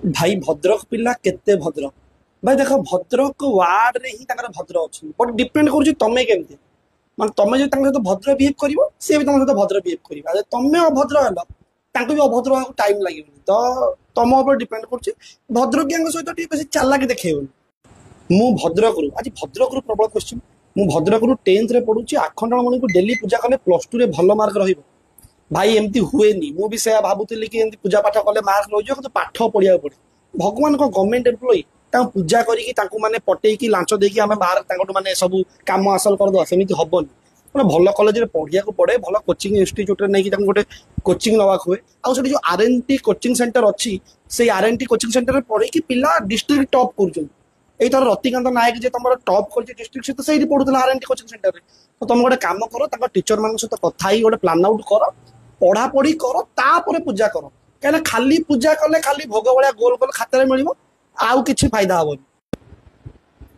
भाई भद्रक पिला केते भद्रक भाई देख भद्रक वार्ड रे ही ताकर भद्र अछि बट डिपेंड करूची तमे केमते माने तमे जे तांग सहित भद्र बिहेव करिवो से भी तम सहित भद्र बिहेव करिवो अरे तमे अभद्र हलो तांको भी अभद्र होବାକୁ टाइम लागिबनी तो तम ऊपर डिपेंड करूची भद्रकियांग सहित टी बेसी चालाकी देखैबनी मु भद्रक रु आज भद्रक रु प्रबल क्वेश्चन मु भद्रक रु 10th रे पढुची आखंडमणि को डेली पूजा कले +2 रे भलो मार्क रहिबो भाई एमती हुए नी मु भी से भाबुतिली कि एमती पूजा पाठ कले मार्क रहिजो କିନ୍ତୁ पाठ पढिया पड़े भगवान को गवर्नमेंट एम्प्लॉय तांको पूजा करिकी तांको माने पटेकी लांच देकी आमे बाहर तांको माने सब काम हासिल कर दो सेमिति हबनी माने भलो कॉलेज रे पढिया को पड़े भलो कोचिंग इंस्टीट्यूट रे नै कि तांको गोटे कोचिंग लवा हुए आ सेठी जो आरएनटी कोचिंग सेंटर अछि से आरएनटी कोचिंग सेंटर रे पढे कि पिला डिस्ट्रिक्ट टॉप करजन एई तर रतिकांत नायक जे तमरो टॉप करछि डिस्ट्रिक्ट से तो सेठी पढुतला आरएनटी कोचिंग सेंटर रे तो तुम गोटे काम करो तांको टीचर मान सहित कथा ही गोटे प्लान आउट करो पढ़ा पढ़ी कर तापर पूजा कर कहीं खाली पूजा कले खाली भोग भाया गोल गोल खाते मिल आउ कि फायदा हेनी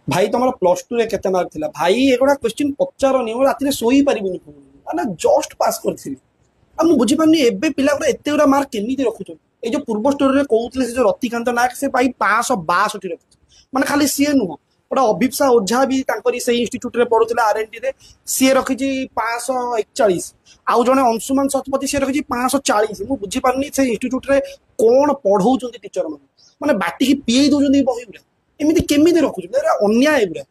भाई तुम +2 रे केते मार्क थिला भाई एगुड़ा क्वेश्चन पचारनी राति शोई पारि माने जस्ट पास कर मुझे बुझी पानी एबे पिला एते गुड़ा मार्क केमिति रखुछ ए जो पूर्व स्टोरी रे कहउतले से जो रतिकांत नायक से पाई 562 रखुछ माने खाली सीए नुह गोटे अभिप्सा ओझा भी तांकरी से इंस्टीट्यूट रे पढुतला आरएनटी रे सीए रखिछि 541 आउ जने अंशुमान शतपथी से रखिछि 540 मु बुझी पारनी से इंस्टीट्यूट रे कोन पढौचंती टीचर माने बाटी की पीए दउचंती बही गुरा एमिति केमिति रखुछ अन्याय गुरा